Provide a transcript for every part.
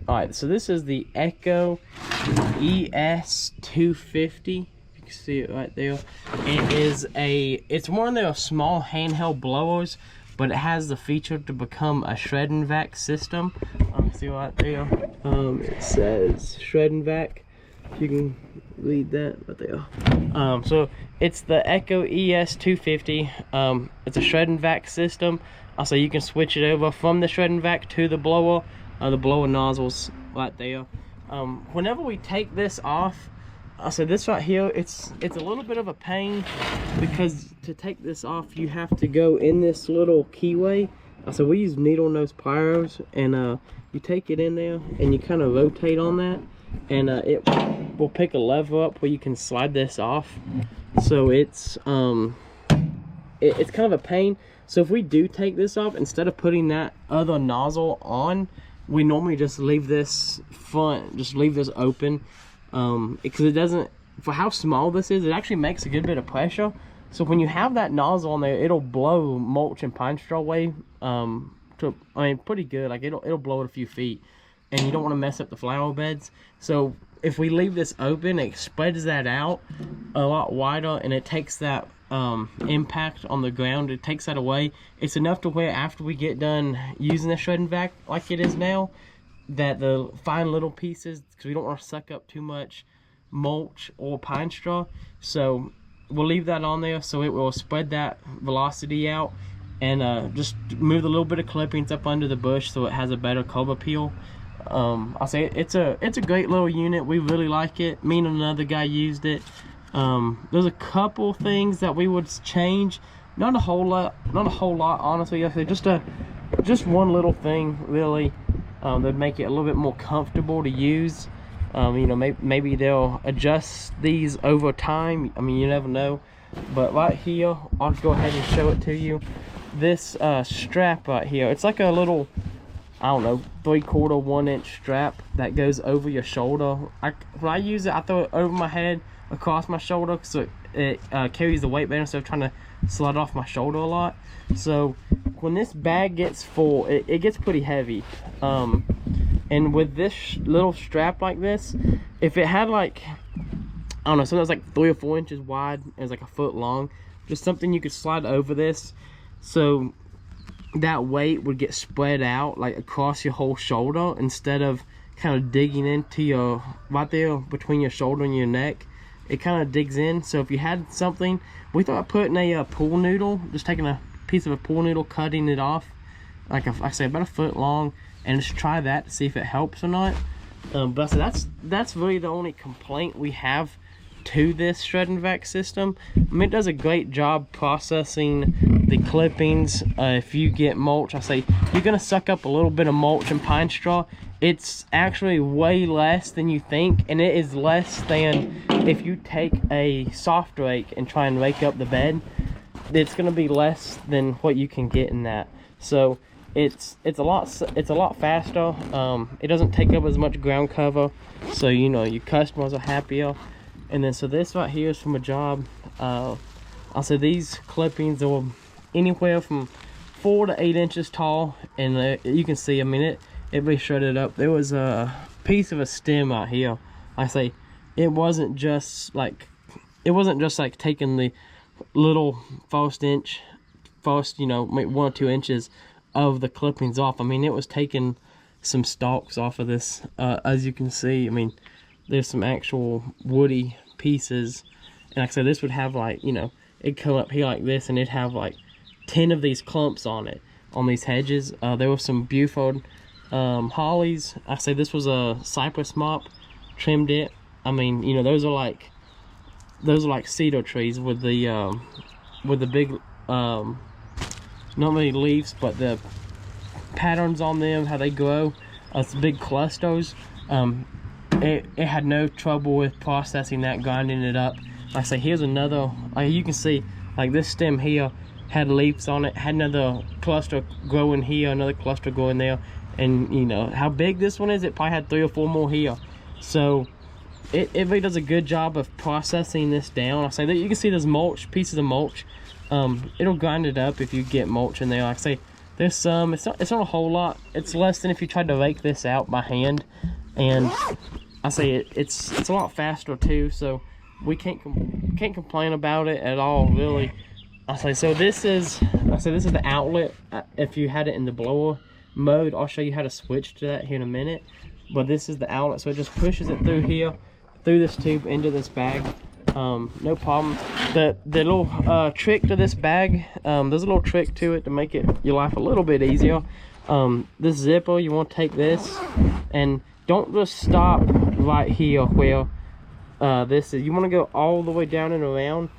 All right, so this is the Echo ES-250. You can see it right there. It's one of their small handheld blowers, but it has the feature to become a shread-n-vac system. See right there. It says shread-n-vac. You can read that right there. So it's the Echo ES-250. It's a shread-n-vac system. Also, you can switch it over from the shread-n-vac to the blower nozzles right there. Whenever we take this off, so this right here, it's a little bit of a pain, because to take this off you have to go in this little keyway. So we use needle nose pliers, and you take it in there and you kind of rotate on that, and it will pick a lever up where you can slide this off. So it's kind of a pain. So if we do take this off, instead of putting that other nozzle on, we normally just leave this open, because it doesn't, for how small this is, it actually makes a good bit of pressure. So when you have that nozzle on there, it'll blow mulch and pine straw away, pretty good. Like it'll blow it a few feet, and you don't want to mess up the flower beds. So if we leave this open, it spreads that out a lot wider, and it takes that impact on the ground, it takes that away. It's enough to where after we get done using the shread-n-vac like it is now, that the fine little pieces, because we don't want to suck up too much mulch or pine straw, so we'll leave that on there so it will spread that velocity out, and just move a little bit of clippings up under the bush so it has a better curb appeal. I'll say it's a great little unit. We really like it. Me and another guy used it. There's a couple things that we would change, not a whole lot honestly. I say just one little thing really that'd make it a little bit more comfortable to use. You know, maybe they'll adjust these over time. I mean, you never know. But right here, I'll go ahead and show it to you. This strap right here, it's like a little, I don't know, 3/4, 1 inch strap that goes over your shoulder. When I use it, I throw it over my head, across my shoulder, so it carries the weight better instead of trying to slide off my shoulder a lot. So when this bag gets full, it gets pretty heavy. And with this little strap like this, if it had like, I don't know, something that's like 3 or 4 inches wide, and it's like a foot long, just something you could slide over this, so that weight would get spread out like across your whole shoulder, instead of kind of digging into your, right there between your shoulder and your neck. It kind of digs in. So if you had something, we thought putting a pool noodle, just taking a piece of a pool noodle, cutting it off, like I say, about a foot long, and just try that to see if it helps or not. But so that's really the only complaint we have to this shread-n-vac system. I mean, it does a great job processing the clippings. If you get mulch, I say you're gonna suck up a little bit of mulch and pine straw. It's actually way less than you think, and it is less than if you take a soft rake and try and rake up the bed. It's gonna be less than what you can get in that. So it's a lot faster. It doesn't take up as much ground cover, so you know your customers are happier. And then so this right here is from a job. I'll say these clippings are anywhere from 4 to 8 inches tall, and you can see, I mean, it really shredded up. There was a piece of a stem out here. I say it wasn't just like taking the little first, you know, maybe 1 or 2 inches of the clippings off. I mean, it was taking some stalks off of this. As you can see, I mean, there's some actual woody pieces, and like I said, this would have, like, you know, it'd come up here like this, and it'd have like 10 of these clumps on it, on these hedges. There were some Buford hollies. I say this was a cypress mop, trimmed it. I mean, you know, those are like cedar trees with the big not really leaves, but the patterns on them, how they grow. It's big clusters. It had no trouble with processing that, grinding it up. Like I say, here's another, like you can see, like this stem here had leaves on it, had another cluster growing here, another cluster growing there, and you know how big this one is, it probably had 3 or 4 more here. So it really does a good job of processing this down. I say that you can see there's mulch, pieces of mulch. It'll grind it up if you get mulch in there. Like I say, There's some, it's not a whole lot. It's less than if you tried to rake this out by hand, and I say it's a lot faster too, so we can't complain about it at all, really. I say this is the outlet. If you had it in the blower mode, I'll show you how to switch to that here in a minute. But this is the outlet, so it just pushes it through here, through this tube into this bag. No problem. The little trick to this bag, there's a little trick to it to make your life a little bit easier. This zipper, you want to take this and don't just stop right here where this is. You want to go all the way down and around,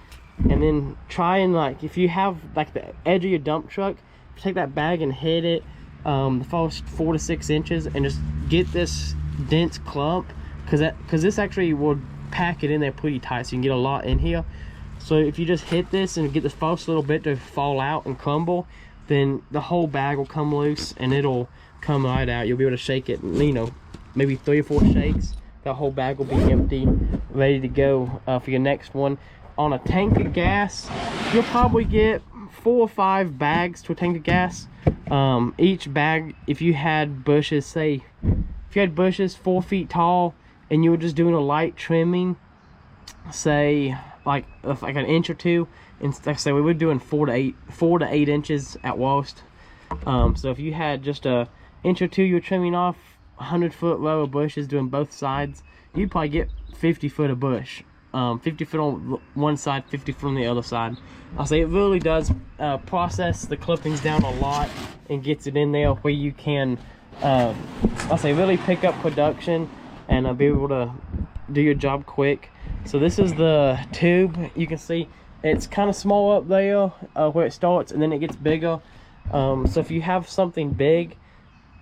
and then try and, like, if you have like the edge of your dump truck, take that bag and hit it the first 4 to 6 inches and just get this dense clump, because this actually will pack it in there pretty tight, so you can get a lot in here. So if you just hit this and get the first little bit to fall out and crumble, then the whole bag will come loose and it'll come right out. You'll be able to shake it, you know, maybe 3 or 4 shakes. The whole bag will be empty, ready to go for your next one. On a tank of gas, you'll probably get 4 or 5 bags to a tank of gas. Each bag, if you had bushes, say if you had bushes 4 feet tall and you were just doing a light trimming, say like an inch or 2, and like I say, we were doing 4 to 8 inches at worst. So if you had just a inch or 2 you were trimming off 100-foot row of bushes doing both sides, you'd probably get 50 foot of bush. 50 foot on one side, 50 foot on the other side. I'll say it really does process the clippings down a lot and gets it in there where you can, I'll say, really pick up production and be able to do your job quick. So this is the tube. You can see it's kind of small up there where it starts, and then it gets bigger. So if you have something big,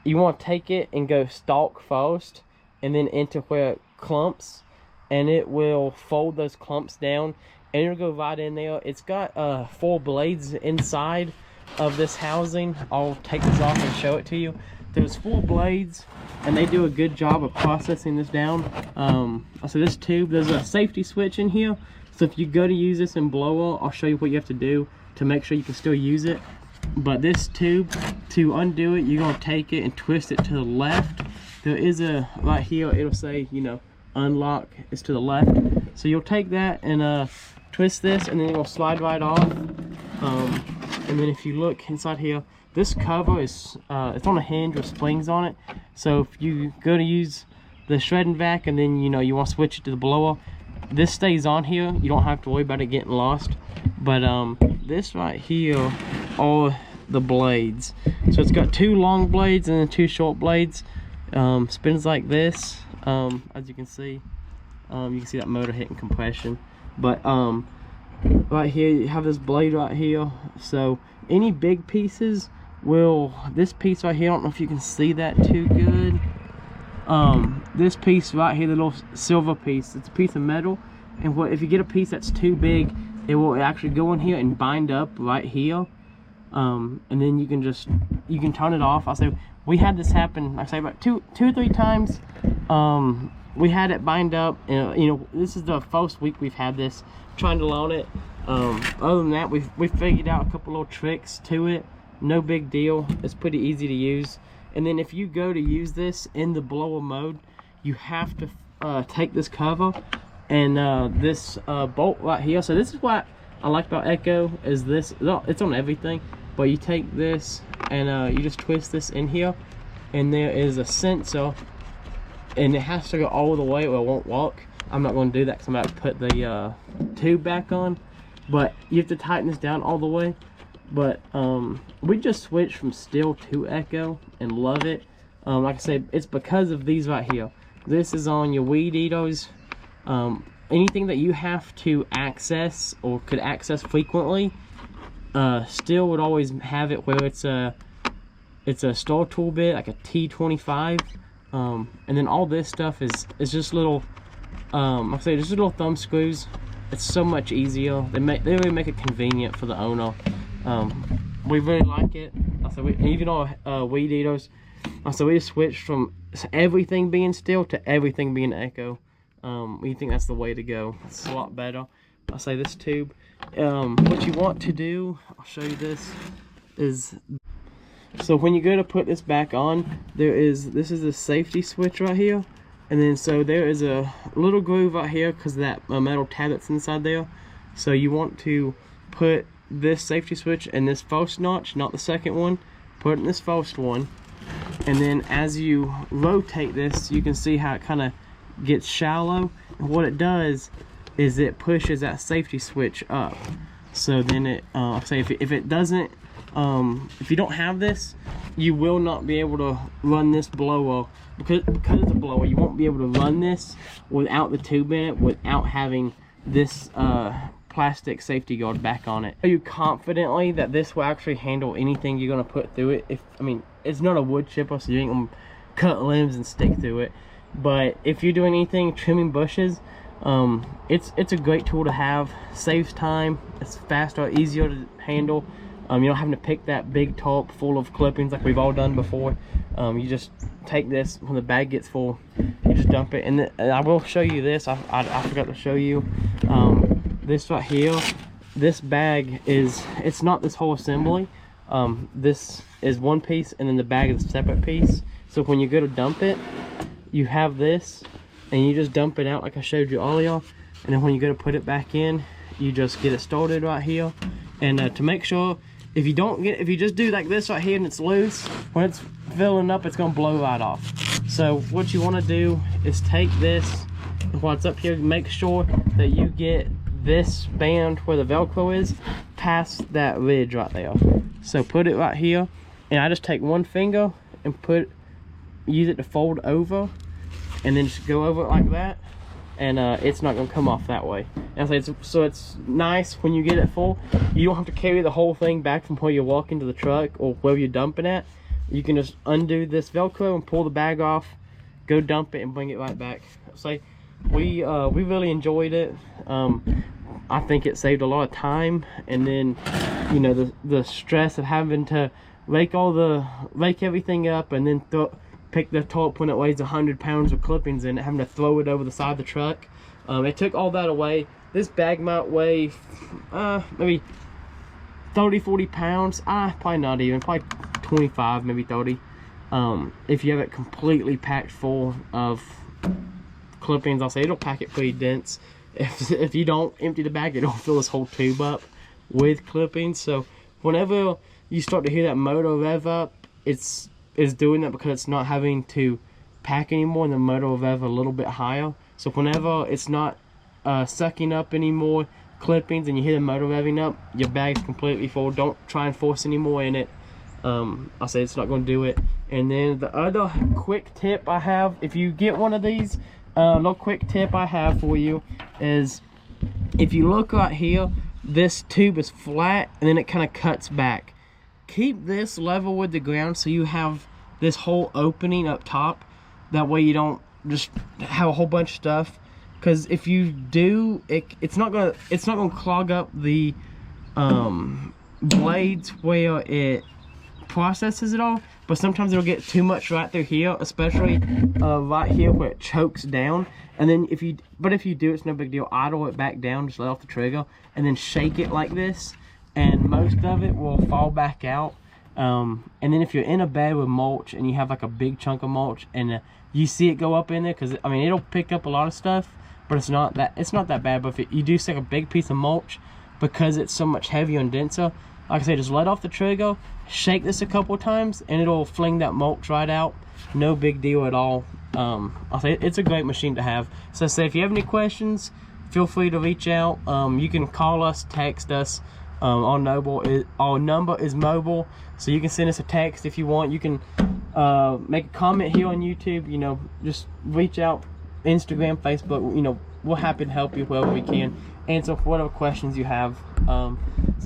you want to take it and go stalk first and then into where it clumps, and it will fold those clumps down and it'll go right in there. It's got 4 blades inside of this housing. I'll take this off and show it to you. There's 4 blades and they do a good job of processing this down. So this tube, there's a safety switch in here, so if you go to use this in blower, I'll show you what you have to do to make sure you can still use it. But this tube, to undo it, you're going to take it and twist it to the left. There is a, right here, it'll say, you know, unlock is to the left. So you'll take that and twist this, and then it'll slide right off. And then if you look inside here, this cover is it's on a hinge with springs on it. So if you go to use the shread-n-vac and then, you know, you want to switch it to the blower, this stays on here. You don't have to worry about it getting lost. But this right here are the blades. So it's got 2 long blades and then 2 short blades. Spins like this. As you can see that motor hitting compression. But right here you have this blade right here. So any big pieces will, this piece right here, I don't know if you can see that too good. This piece right here, the little silver piece, it's a piece of metal, and if you get a piece that's too big, it will actually go in here and bind up right here. And then you can turn it off. I'll say we had this happen, I say about two or three times. We had it bind up, and you know, this is the first week we've had this, trying to loan it. Other than that, we've figured out a couple little tricks to it. No big deal. It's pretty easy to use. And then if you go to use this in the blower mode, you have to take this cover and this bolt right here. So this is what I like about Echo, is this, it's on everything, but you take this and you just twist this in here, and there is a sensor, and it has to go all the way or it won't work. I'm not going to do that because I'm about to put the tube back on, but you have to tighten this down all the way. But we just switched from Still to Echo and love it. Like I said, it's because of these right here. This is on your weed eaters. Anything that you have to access or could access frequently, Still would always have it where it's a star tool bit, like a T25. And then all this stuff is just little, like I say, just little thumb screws. It's so much easier. They really make it convenient for the owner. We really like it. So even our weed eaters, so we just switched from everything being Still to everything being Echo. We think that's the way to go. It's a lot better. I'll say this tube, what you want to do, I'll show you this, is So when you go to put this back on, this is the safety switch right here, and then so there is a little groove right here because that metal tab that's inside there. So you want to put this safety switch in this first notch, not the second one. Put it in this first one, and then as you rotate this, you can see how it kind of gets shallow, and what it does is it pushes that safety switch up. So then it say if it doesn't, if you don't have this, you will not be able to run this blower, because it's a blower, you won't be able to run this without the tube in it, without having this plastic safety guard back on it. Are you confidently that this will actually handle anything you're going to put through it? I mean, it's not a wood chipper, so you ain't going to cut limbs and stick through it, but if you're doing anything trimming bushes, it's a great tool to have. Saves time, it's faster, easier to handle. You're not having to pick that big top full of clippings like we've all done before. You just take this, when the bag gets full, you just dump it. And I will show you this, I forgot to show you this right here. This bag it's not this whole assembly. This is one piece, and then the bag is a separate piece. So when you go to dump it, you have this, and you just dump it out like I showed you earlier. And then when you go to put it back in, you just get it started right here. And to make sure, if you just do like this right here and it's loose, when it's filling up, it's gonna blow right off. So what you want to do is take this, and while it's up here, make sure that you get this band where the Velcro is past that ridge right there. So put it right here, and I just take one finger and use it to fold over, and then just go over it like that, and it's not gonna come off that way. And so it's nice when you get it full. You don't have to carry the whole thing back from where you're walking to the truck or where you're dumping at. You can just undo this Velcro and pull the bag off, go dump it, and bring it right back. So we really enjoyed it. I think it saved a lot of time, and then, you know, the stress of having to rake everything up and then pick the top when it weighs 100 pounds of clippings in it, having to throw it over the side of the truck. It took all that away. This bag might weigh maybe 30-40 pounds. Probably not even, probably 25, maybe 30, if you have it completely packed full of clippings. I'll say it'll pack it pretty dense. If you don't empty the bag, it'll fill this whole tube up with clippings. So whenever you start to hear that motor rev up, it's doing that because it's not having to pack anymore, and the motor will rev a little bit higher. So whenever it's not sucking up any more clippings and you hear the motor revving up, your bag's completely full. Don't try and force any more in it. I'll say it's not going to do it. And then the other quick tip I have, if you get one of these, little quick tip I have for you is, if you look right here, this tube is flat and then it kind of cuts back. Keep this level with the ground so you have this whole opening up top. That way you don't just have a whole bunch of stuff, because if you do, it's not gonna clog up the blades where it processes it all, but sometimes it'll get too much right through here, especially right here where it chokes down. And then if you do, it's no big deal. Idle it back down, just let off the trigger, and then shake it like this, and most of it will fall back out. And then if you're in a bed with mulch and you have like a big chunk of mulch and you see it go up in there, because I mean it'll pick up a lot of stuff, but it's not that bad. But if you do stick a big piece of mulch, because it's so much heavier and denser, like I said, just let off the trigger, shake this a couple times, and it'll fling that mulch right out. No big deal at all. I'll say it's a great machine to have. So say if you have any questions, feel free to reach out. You can call us, text us. Our number is mobile, so you can send us a text if you want. You can make a comment here on YouTube. You know, just reach out, Instagram, Facebook. You know, we're happy to help you wherever we can, answer whatever questions you have. So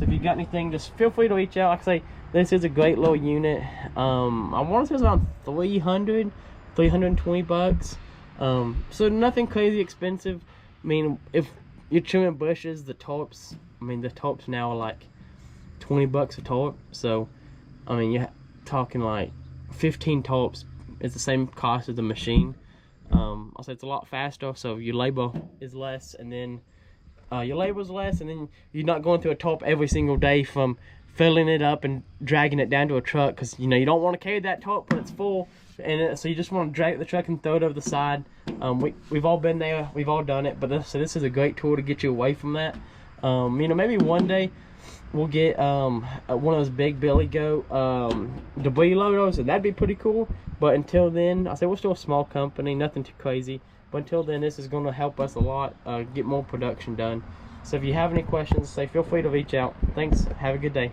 if you got anything, just feel free to reach out. Like I say, this is a great little unit. I want to say it's around 320 bucks. So nothing crazy expensive. I mean, if you're trimming bushes, the tarps now are like 20 bucks a tarp. So I mean, you're talking like 15 tarps is the same cost as the machine. I'll say it's a lot faster, so your labor is less, and then you're not going through a tarp every single day from filling it up and dragging it down to a truck, because you know you don't want to carry that tote when it's full, and so you just want to drag the truck and throw it over the side. We've all been there, we've all done it, but this is a great tool to get you away from that. You know, maybe one day we'll get one of those big Billy Goat debris loaders, and that'd be pretty cool. But until then, I say we're still a small company, nothing too crazy. But until then, this is going to help us a lot get more production done. So if you have any questions, feel free to reach out. Thanks. Have a good day.